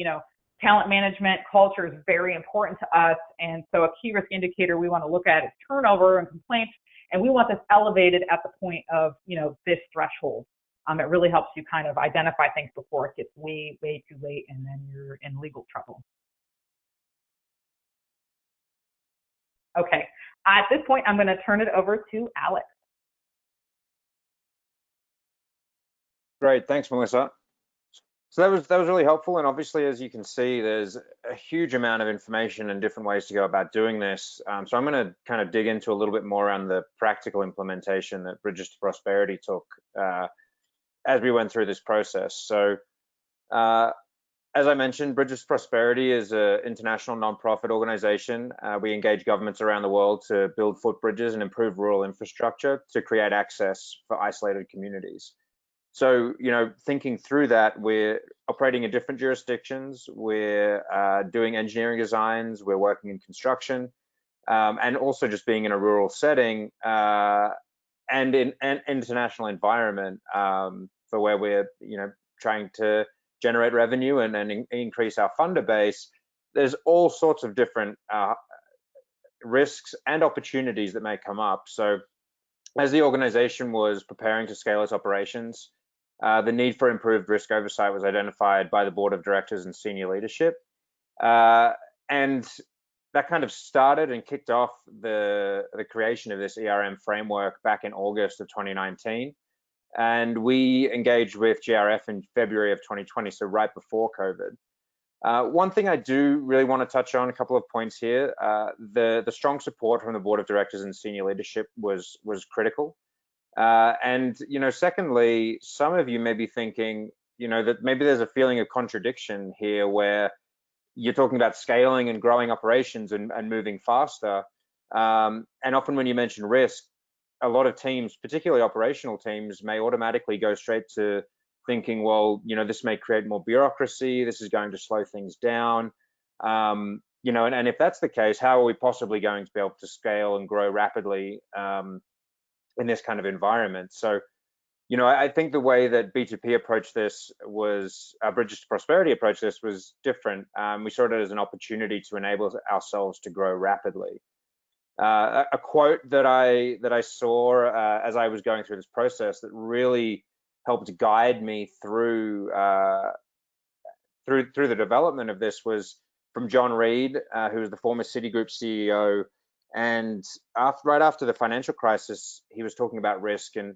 talent management culture is very important to us. And so a key risk indicator we want to look at is turnover and complaints. And we want this elevated at the point of, this threshold. It really helps you kind of identify things before it gets way, way too late and then you're in legal trouble. Okay, at this point, I'm going to turn it over to Alex.
Great, thanks, Melissa. So that was really helpful, and obviously, as you can see, there's a huge amount of information and different ways to go about doing this. So I'm going to kind of dig into a little bit more around the practical implementation that Bridges to Prosperity took as we went through this process. So as I mentioned, Bridges to Prosperity is an international nonprofit organization. We engage governments around the world to build footbridges and improve rural infrastructure to create access for isolated communities. So, thinking through that, we're operating in different jurisdictions, we're doing engineering designs, we're working in construction, and also just being in a rural setting and in an international environment for where we're, trying to generate revenue and increase our funder base. There's all sorts of different risks and opportunities that may come up. So as the organization was preparing to scale its operations, the need for improved risk oversight was identified by the board of directors and senior leadership. And that kind of started and kicked off the creation of this ERM framework back in August of 2019. And we engaged with GRF in February of 2020, so right before COVID. One thing I do really want to touch on, a couple of points here, the strong support from the board of directors and senior leadership was critical. And, secondly, some of you may be thinking, that maybe there's a feeling of contradiction here where you're talking about scaling and growing operations and moving faster. And often when you mention risk, a lot of teams, particularly operational teams, may automatically go straight to thinking, well, this may create more bureaucracy, this is going to slow things down. And if that's the case, how are we possibly going to be able to scale and grow rapidly in this kind of environment? So, I think the way that B2P approached this was, Bridges to Prosperity approached this was different. We saw it as an opportunity to enable ourselves to grow rapidly. A quote that I saw as I was going through this process that really helped guide me through the development of this was from John Reed, who was the former Citigroup CEO. And right after the financial crisis, he was talking about risk. And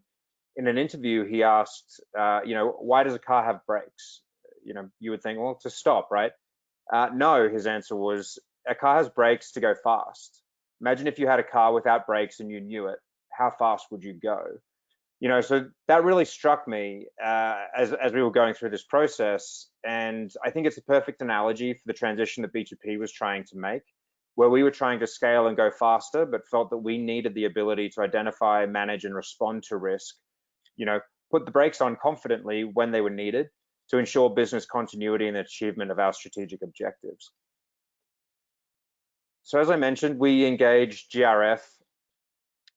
in an interview, he asked, why does a car have brakes? You would think, well, to stop, right? No, his answer was, a car has brakes to go fast. Imagine if you had a car without brakes and you knew it, how fast would you go? So that really struck me as we were going through this process. And I think it's a perfect analogy for the transition that B2P was trying to make, where we were trying to scale and go faster, but felt that we needed the ability to identify, manage, and respond to risk, put the brakes on confidently when they were needed to ensure business continuity and achievement of our strategic objectives. So as I mentioned, we engaged GRF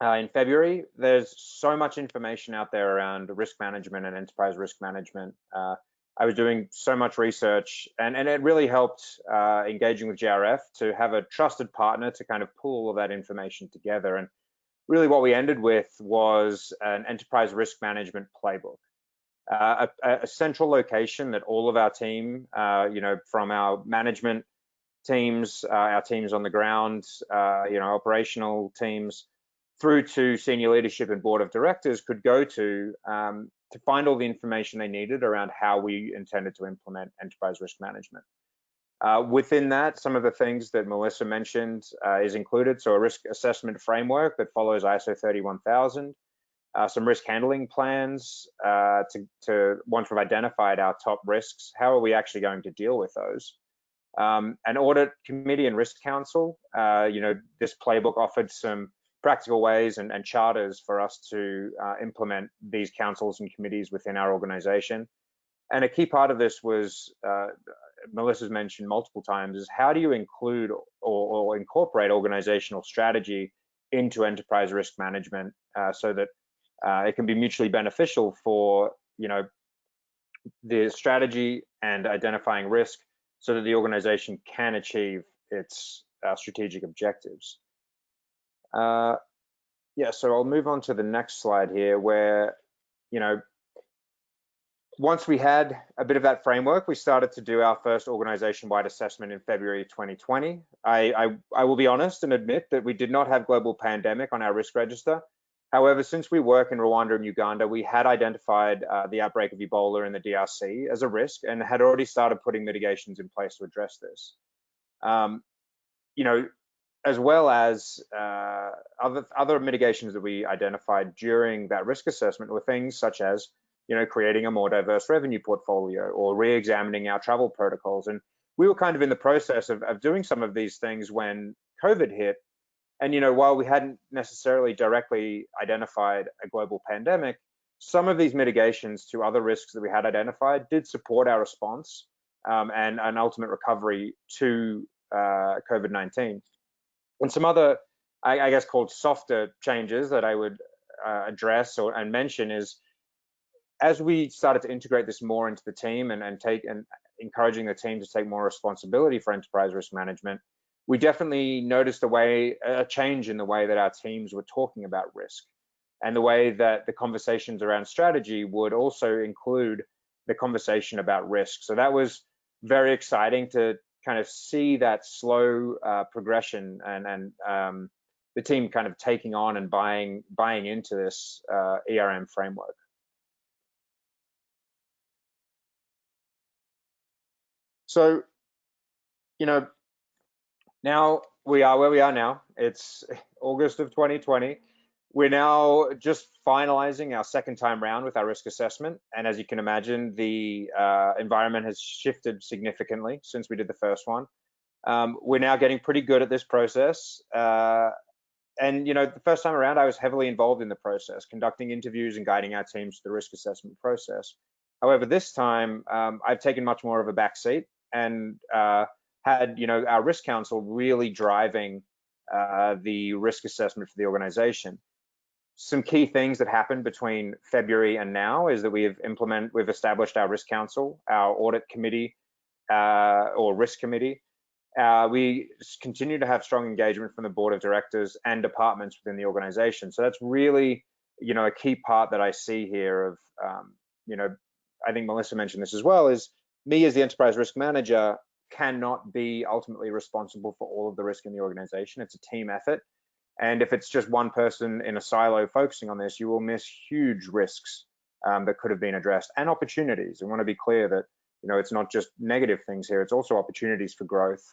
in February. There's so much information out there around risk management and enterprise risk management. I was doing so much research, and it really helped engaging with GRF to have a trusted partner to kind of pull all of that information together. And really what we ended with was an enterprise risk management playbook, a central location that all of our team, from our management teams, our teams on the ground, operational teams, through to senior leadership and board of directors could go to find all the information they needed around how we intended to implement enterprise risk management. Within that, some of the things that Melissa mentioned is included. So a risk assessment framework that follows ISO 31000, some risk handling plans to once we've identified our top risks, how are we actually going to deal with those? An audit committee and risk council. This playbook offered some practical ways and charters for us to implement these councils and committees within our organization. And a key part of this was, Melissa's mentioned multiple times, is how do you include or incorporate organizational strategy into enterprise risk management so that it can be mutually beneficial for, the strategy and identifying risk so that the organization can achieve its strategic objectives. Yeah, so I'll move on to the next slide here where, once we had a bit of that framework, we started to do our first organization-wide assessment in February 2020. I will be honest and admit that we did not have global pandemic on our risk register. However, since we work in Rwanda and Uganda, we had identified the outbreak of Ebola in the DRC as a risk and had already started putting mitigations in place to address this. As well as other mitigations that we identified during that risk assessment were things such as, creating a more diverse revenue portfolio or re-examining our travel protocols. And we were kind of in the process of doing some of these things when COVID hit. And, while we hadn't necessarily directly identified a global pandemic, some of these mitigations to other risks that we had identified did support our response and an ultimate recovery to COVID-19. And some other, I guess, called softer changes that I would address and mention is, as we started to integrate this more into the team and encouraging the team to take more responsibility for enterprise risk management, we definitely noticed a change in the way that our teams were talking about risk and the way that the conversations around strategy would also include the conversation about risk. So that was very exciting to kind of see that slow progression and the team kind of taking on and buying into this ERM framework. So, now we are where we are now. It's August of 2020. We're now just finalizing our second time round with our risk assessment. And as you can imagine, the environment has shifted significantly since we did the first one. We're now getting pretty good at this process. And, the first time around, I was heavily involved in the process, conducting interviews and guiding our teams through the risk assessment process. However, this time, I've taken much more of a back seat and had, our risk council really driving the risk assessment for the organization. Some key things that happened between February and now is that we've established our risk council, our audit committee or risk committee. We continue to have strong engagement from the board of directors and departments within the organization. So that's really, a key part that I see here of, I think Melissa mentioned this as well, is me as the enterprise risk manager cannot be ultimately responsible for all of the risk in the organization. It's a team effort. And if it's just one person in a silo focusing on this, you will miss huge risks that could have been addressed and opportunities. I want to be clear that, it's not just negative things here, it's also opportunities for growth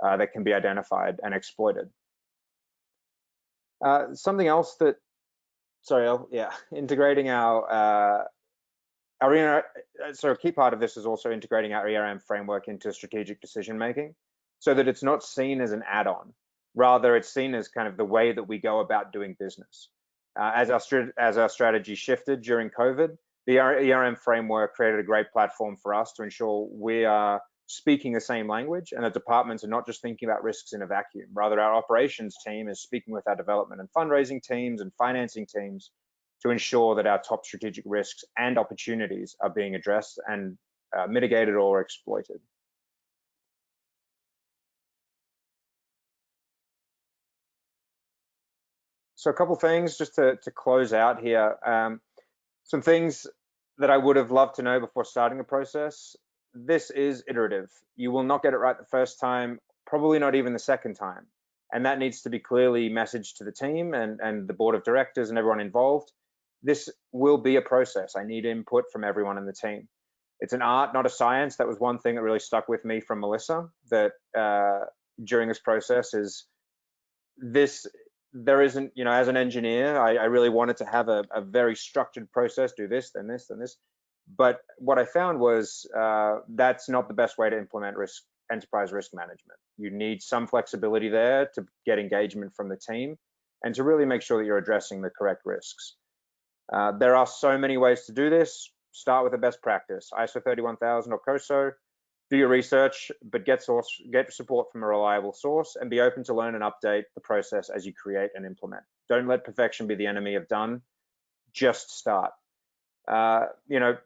that can be identified and exploited. Something else that, integrating so a key part of this is also integrating our ERM framework into strategic decision making so that it's not seen as an add-on. Rather, it's seen as kind of the way that we go about doing business. As our strategy shifted during COVID, the ERM framework created a great platform for us to ensure we are speaking the same language and the departments are not just thinking about risks in a vacuum. Rather, our operations team is speaking with our development and fundraising teams and financing teams to ensure that our top strategic risks and opportunities are being addressed and mitigated or exploited. So a couple things just to close out here. Some things that I would have loved to know before starting the process. This is iterative. You will not get it right the first time, probably not even the second time. And that needs to be clearly messaged to the team and the board of directors and everyone involved. This will be a process. I need input from everyone in the team. It's an art, not a science. That was one thing that really stuck with me from Melissa, that during this process is this, there isn't, as an engineer, I really wanted to have a very structured process, do this, then this, then this. But what I found was that's not the best way to implement enterprise risk management. You need some flexibility there to get engagement from the team and to really make sure that you're addressing the correct risks. There are so many ways to do this. Start with a best practice, ISO 31000 or COSO. Do your research, but get support from a reliable source, and be open to learn and update the process as you create and implement. Don't let perfection be the enemy of done. Just start. You know,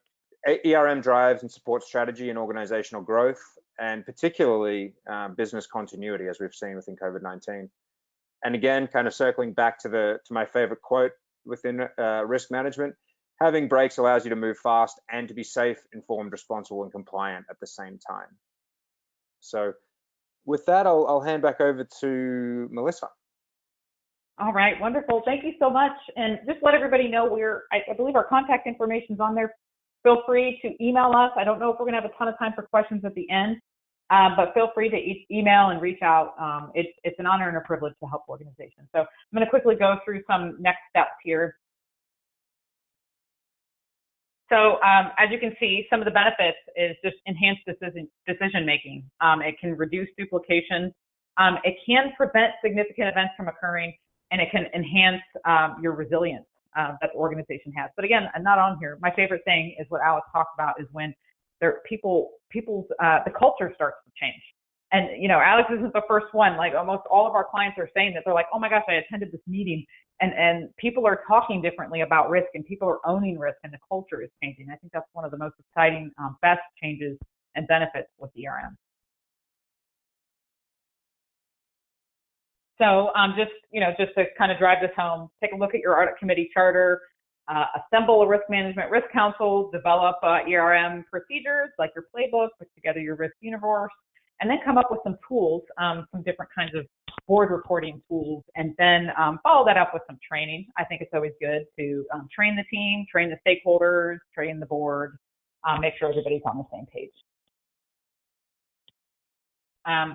ERM drives and supports strategy and organizational growth, and particularly business continuity, as we've seen within COVID-19. And again, kind of circling back to my favorite quote within risk management, having breaks allows you to move fast and to be safe, informed, responsible, and compliant at the same time. So with that, I'll hand back over to Melissa.
All right, wonderful. Thank you so much. And just let everybody know I believe our contact information is on there. Feel free to email us. I don't know if we're going to have a ton of time for questions at the end, but feel free to email and reach out. It's an honor and a privilege to help organizations. So I'm going to quickly go through some next steps here. So as you can see, some of the benefits is just enhanced decision making. It can reduce duplication. It can prevent significant events from occurring, and it can enhance your resilience that the organization has. But again, I'm not on here. My favorite thing is what Alex talked about is when the culture starts to change. And you know, Alex isn't the first one. Like almost all of our clients are saying that they're like, oh my gosh, I attended this meeting, and people are talking differently about risk, and people are owning risk, and the culture is changing. I think that's one of the most exciting, best changes and benefits with ERM. So just to kind of drive this home, take a look at your audit committee charter, assemble a risk management risk council, develop ERM procedures like your playbook, put together your risk universe, and then come up with some tools, some different kinds of board reporting tools, and then follow that up with some training. I think it's always good to train the team, train the stakeholders, train the board, make sure everybody's on the same page.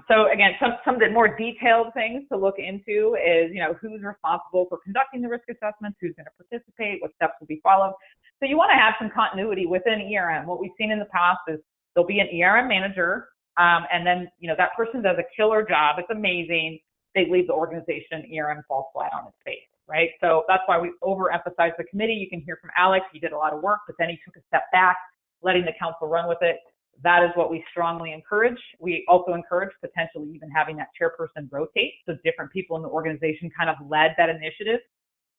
So again, some of the more detailed things to look into is, you know, who's responsible for conducting the risk assessments, who's going to participate, what steps will be followed. So you want to have some continuity within ERM. What we've seen in the past is there'll be an ERM manager, and then, you know, that person does a killer job. It's amazing. They leave the organization, ERM falls flat on its face, right? So that's why we overemphasize the committee. You can hear from Alex, he did a lot of work, but then he took a step back, letting the council run with it. That is what we strongly encourage. We also encourage potentially even having that chairperson rotate, so different people in the organization kind of led that initiative.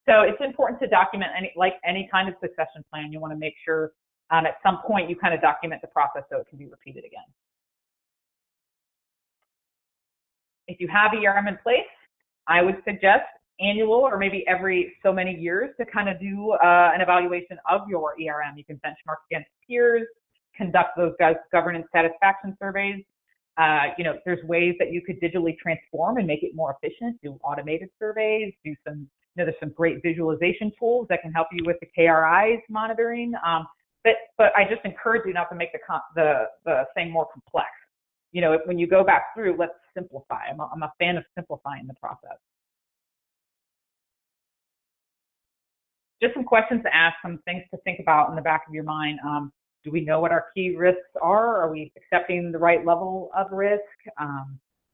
So it's important to document any kind of succession plan. You want to make sure at some point you kind of document the process so it can be repeated again. If you have ERM in place, I would suggest annual or maybe every so many years to kind of do an evaluation of your ERM. You can benchmark against peers, conduct those governance satisfaction surveys. You know, there's ways that you could digitally transform and make it more efficient, do automated surveys, do some, you know, there's some great visualization tools that can help you with the KRIs monitoring. But I just encourage you not to make the thing more complex. You know, when you go back through, let's simplify. I'm a fan of simplifying the process. Just some questions to ask, some things to think about in the back of your mind. Do we know what our key risks are? Are we accepting the right level of risk?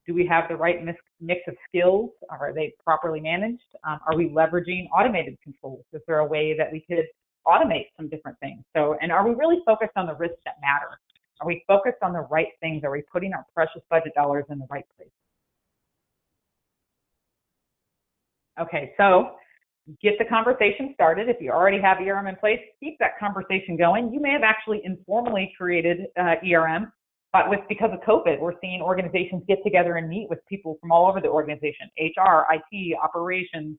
Do we have the right mix of skills? Are they properly managed? Are we leveraging automated controls? Is there a way that we could automate some different things? So, and are we really focused on the risks that matter? Are we focused on the right things? Are we putting our precious budget dollars in the right place? Okay, so get the conversation started. If you already have ERM in place, keep that conversation going. You may have actually informally created ERM, but because of COVID, we're seeing organizations get together and meet with people from all over the organization, HR, IT, operations,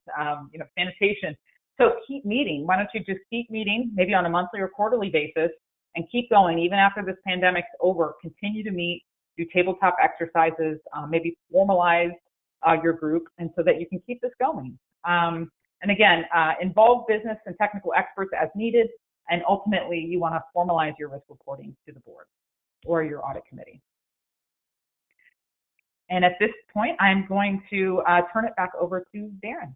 you know, sanitation. So keep meeting. Why don't you just keep meeting, maybe on a monthly or quarterly basis, and keep going even after this pandemic's over. Continue to meet, do tabletop exercises, maybe formalize your group, and so that you can keep this going. And again, involve business and technical experts as needed, and ultimately you want to formalize your risk reporting to the board or your audit committee. And at this point, I'm going to turn it back over to Darren.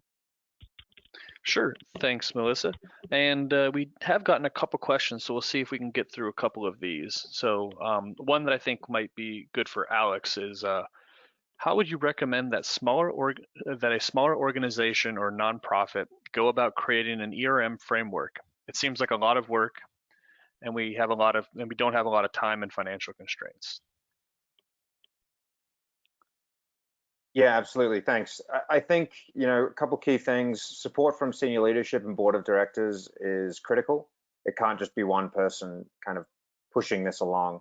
Sure, thanks, Melissa. And we have gotten a couple questions, so we'll see if we can get through a couple of these. So one that I think might be good for Alex is, how would you recommend that a smaller organization or nonprofit go about creating an ERM framework? It seems like a lot of work, and we don't have a lot of time and financial constraints.
Yeah, absolutely. Thanks. I think, a couple key things. Support from senior leadership and board of directors is critical. It can't just be one person kind of pushing this along.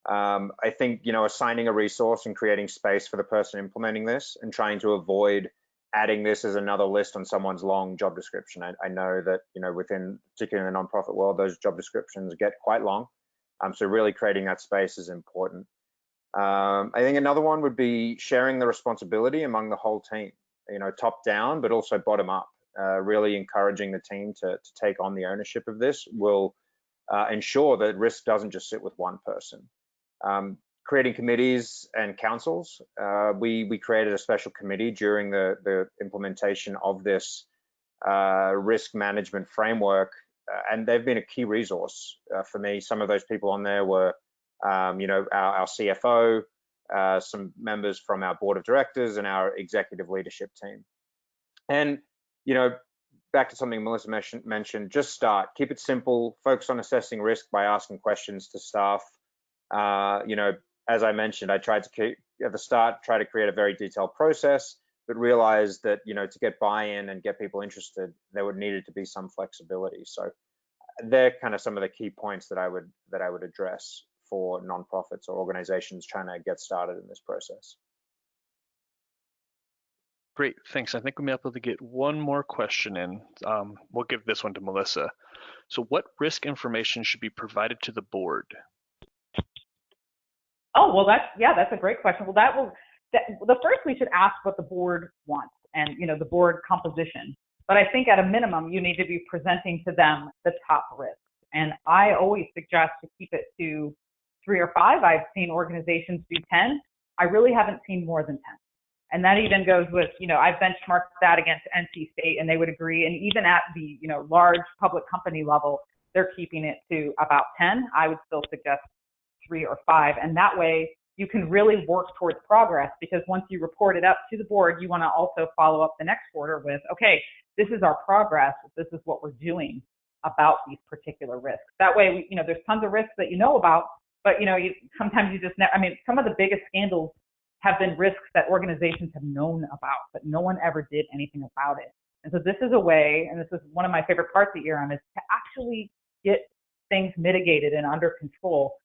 I think, assigning a resource and creating space for the person implementing this and trying to avoid adding this as another list on someone's long job description. I know that, within, particularly in the nonprofit world, those job descriptions get quite long. So really creating that space is important. I think another one would be sharing the responsibility among the whole team, top down, but also bottom up. Really encouraging the team to take on the ownership of this will ensure that risk doesn't just sit with one person. Creating committees and councils. We created a special committee during the implementation of this risk management framework, and they've been a key resource for me. Some of those people on there were our CFO, some members from our board of directors and our executive leadership team. And, back to something Melissa mentioned, just start, keep it simple, focus on assessing risk by asking questions to staff. As I mentioned, I tried to at the start, try to create a very detailed process, but realized that, to get buy-in and get people interested, there needed to be some flexibility. So they're kind of some of the key points that I would address for nonprofits or organizations trying to get started in this process.
Great, thanks. I think we may be able to get one more question in. We'll give this one to Melissa. So what risk information should be provided to the board?
Oh, well, that's a great question. Well, the first we should ask what the board wants and, the board composition. But I think at a minimum, you need to be presenting to them the top risks. And I always suggest to keep it to 3 or 5. I've seen organizations do 10. I really haven't seen more than 10. And that even goes with, I've benchmarked that against NC State and they would agree. And even at the, large public company level, they're keeping it to about 10. I would still suggest 3 or 5. And that way you can really work towards progress, because once you report it up to the board, you want to also follow up the next quarter with, okay, this is our progress. This is what we're doing about these particular risks. That way, there's tons of risks that you know about, but sometimes you just never, some of the biggest scandals have been risks that organizations have known about, but no one ever did anything about it. And so this is a way, and this is one of my favorite parts of ERM, is to actually get things mitigated and under control.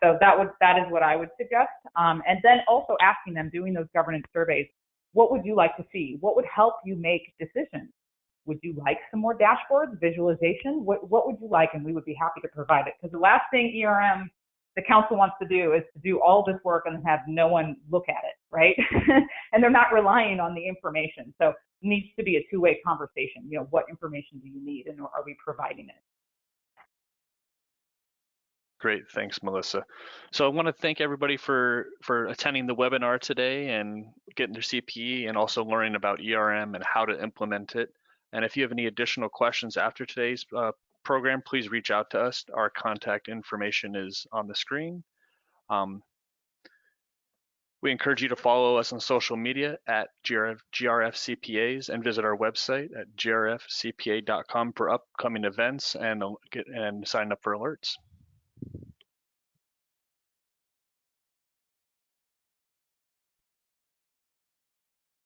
So that is what I would suggest. And then also asking them, doing those governance surveys, what would you like to see? What would help you make decisions? Would you like some more dashboards, visualization? What would you like? And we would be happy to provide it. Because the last thing the council wants to do is to do all this work and have no one look at it, right? And they're not relying on the information. So it needs to be a two-way conversation. What information do you need, and are we providing it?
Great, thanks, Melissa. So I want to thank everybody for attending the webinar today and getting their CPE and also learning about ERM and how to implement it. And if you have any additional questions after today's program, please reach out to us. Our contact information is on the screen. We encourage you to follow us on social media at GRF CPAs and visit our website at grfcpa.com for upcoming events and sign up for alerts.